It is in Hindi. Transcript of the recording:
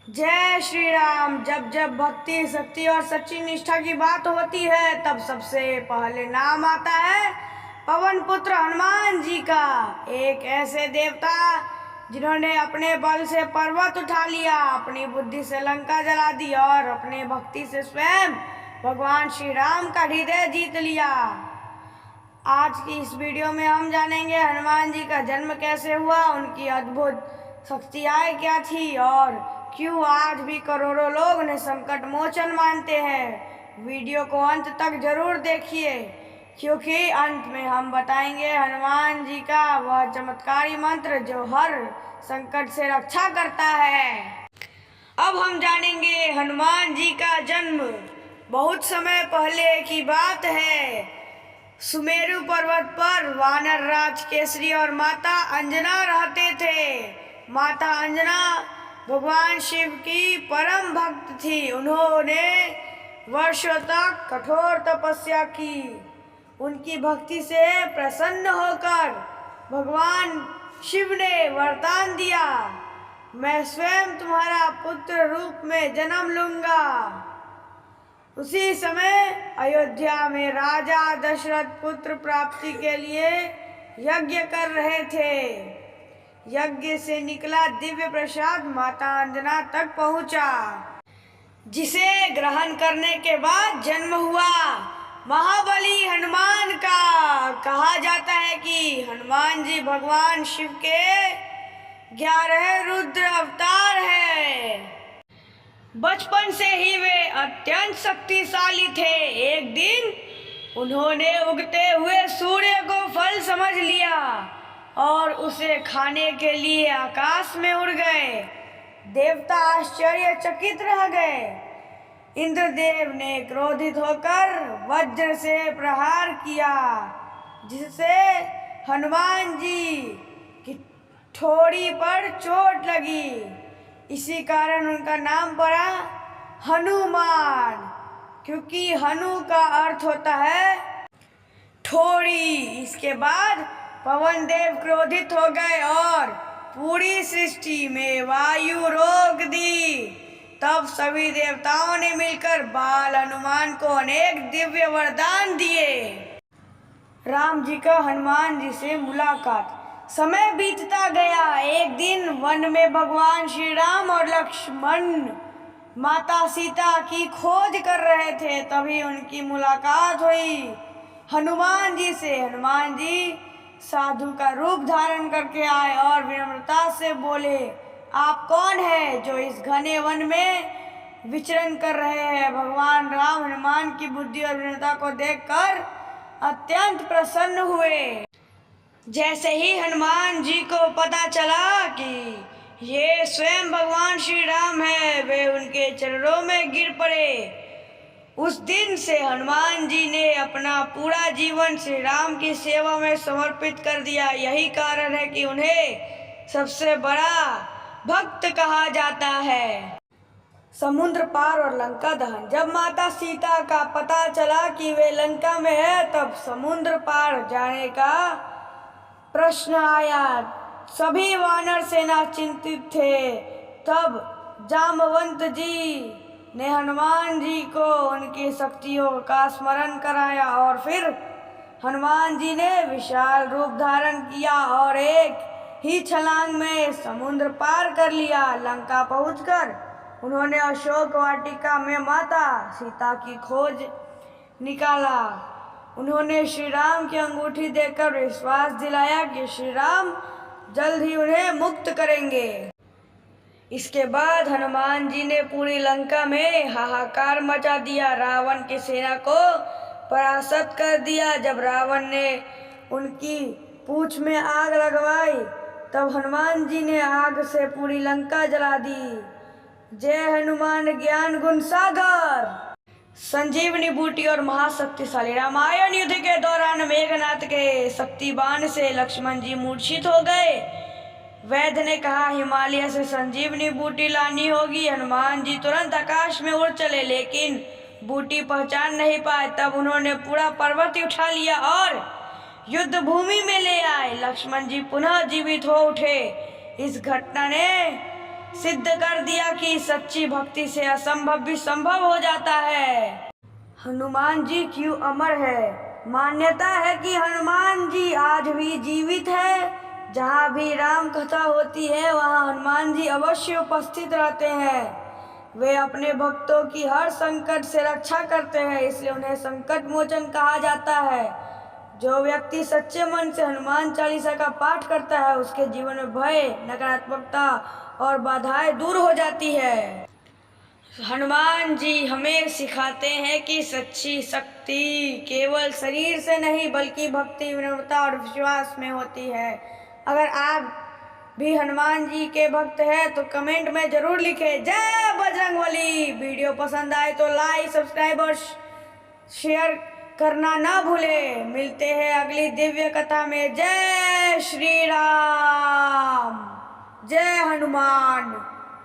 जय श्री राम। जब जब भक्ति शक्ति और सच्ची निष्ठा की बात होती है तब सबसे पहले नाम आता है पवन पुत्र हनुमान जी का। एक ऐसे देवता जिन्होंने अपने बल से पर्वत उठा लिया, अपनी बुद्धि से लंका जला दी और अपने भक्ति से स्वयं भगवान श्री राम का हृदय जीत लिया। आज की इस वीडियो में हम जानेंगे हनुमान जी का जन्म कैसे हुआ, उनकी अद्भुत शक्तियाँ क्या थी और क्यों आज भी करोड़ों लोग उन्हें संकट मोचन मानते हैं। वीडियो को अंत तक जरूर देखिए क्योंकि अंत में हम बताएंगे हनुमान जी का वह चमत्कारी मंत्र जो हर संकट से रक्षा करता है। अब हम जानेंगे हनुमान जी का जन्म। बहुत समय पहले की बात है। सुमेरु पर्वत पर वानर राज केसरी और माता अंजना रहते थे। माता अंजना भगवान शिव की परम भक्त थी। उन्होंने वर्षों तक कठोर तपस्या की। उनकी भक्ति से प्रसन्न होकर भगवान शिव ने वरदान दिया, मैं स्वयं तुम्हारा पुत्र रूप में जन्म लूंगा। उसी समय अयोध्या में राजा दशरथ पुत्र प्राप्ति के लिए यज्ञ कर रहे थे। यज्ञ से निकला दिव्य प्रसाद माता अंजना तक पहुंचा, जिसे ग्रहण करने के बाद जन्म हुआ महाबली हनुमान का। कहा जाता है कि हनुमान जी भगवान शिव के 11 रुद्र अवतार है। बचपन से ही वे अत्यंत शक्तिशाली थे। एक दिन उन्होंने उगते हुए सूर्य को फल समझ लिया और उसे खाने के लिए आकाश में उड़ गए। देवता आश्चर्यचकित रह गए। इंद्रदेव ने क्रोधित होकर वज्र से प्रहार किया, जिससे हनुमान जी की ठोड़ी पर चोट लगी। इसी कारण उनका नाम पड़ा हनुमान, क्योंकि हनु का अर्थ होता है ठोड़ी। इसके बाद पवन देव क्रोधित हो गए और पूरी सृष्टि में वायु रोक दी। तब सभी देवताओं ने मिलकर बाल हनुमान को अनेक दिव्य वरदान दिए। राम जी का हनुमान जी से मुलाकात। समय बीतता गया। एक दिन वन में भगवान श्री राम और लक्ष्मण माता सीता की खोज कर रहे थे। तभी उनकी मुलाकात हुई हनुमान जी से। हनुमान जी साधु का रूप धारण करके आए और विनम्रता से बोले, आप कौन हैं जो इस घने वन में विचरण कर रहे हैं। भगवान राम हनुमान की बुद्धि और विनम्रता को देखकर अत्यंत प्रसन्न हुए। जैसे ही हनुमान जी को पता चला कि ये स्वयं भगवान श्री राम है, वे उनके चरणों में गिर पड़े। उस दिन से हनुमान जी ने अपना पूरा जीवन श्री राम की सेवा में समर्पित कर दिया। यही कारण है कि उन्हें सबसे बड़ा भक्त कहा जाता है। समुद्र पार और लंका दहन। जब माता सीता का पता चला कि वे लंका में है, तब समुद्र पार जाने का प्रश्न आया। सभी वानर सेना चिंतित थे। तब जामवंत जी ने हनुमान जी को उनकी शक्तियों का स्मरण कराया और फिर हनुमान जी ने विशाल रूप धारण किया और एक ही छलांग में समुद्र पार कर लिया। लंका पहुंचकर उन्होंने अशोक वाटिका में माता सीता की खोज निकाला। उन्होंने श्री राम की अंगूठी देकर विश्वास दिलाया कि श्री राम जल्द ही उन्हें मुक्त करेंगे। इसके बाद हनुमान जी ने पूरी लंका में हाहाकार मचा दिया। रावण की सेना को परास्त कर दिया। जब रावण ने उनकी पूंछ में आग लगवाई, तब हनुमान जी ने आग से पूरी लंका जला दी। जय हनुमान ज्ञान गुण सागर। संजीवनी बूटी और महाशक्तिशाली। रामायण युद्ध के दौरान मेघनाथ के शक्ति बाण से लक्ष्मण जी मूर्छित हो गए। वैद्य ने कहा, हिमालय से संजीवनी बूटी लानी होगी। हनुमान जी तुरंत आकाश में उड़ चले, लेकिन बूटी पहचान नहीं पाए। तब उन्होंने पूरा पर्वत उठा लिया और युद्ध भूमि में ले आए। लक्ष्मण जी पुनः जीवित हो उठे। इस घटना ने सिद्ध कर दिया कि सच्ची भक्ति से असंभव भी संभव हो जाता है। हनुमान जी क्यों अमर है? मान्यता है कि हनुमान जी आज भी जीवित है। जहाँ भी राम कथा होती है वहाँ हनुमान जी अवश्य उपस्थित रहते हैं। वे अपने भक्तों की हर संकट से रक्षा करते हैं, इसलिए उन्हें संकट मोचन कहा जाता है। जो व्यक्ति सच्चे मन से हनुमान चालीसा का पाठ करता है उसके जीवन में भय, नकारात्मकता और बाधाएं दूर हो जाती है। हनुमान जी हमें सिखाते हैं कि सच्ची शक्ति केवल शरीर से नहीं बल्कि भक्ति, विनम्रता और विश्वास में होती है। अगर आप भी हनुमान जी के भक्त हैं तो कमेंट में जरूर लिखें जय बजरंगबली। वीडियो पसंद आए तो लाइक, सब्सक्राइब और शेयर करना ना भूलें। मिलते हैं अगली दिव्य कथा में। जय श्री राम, जय हनुमान।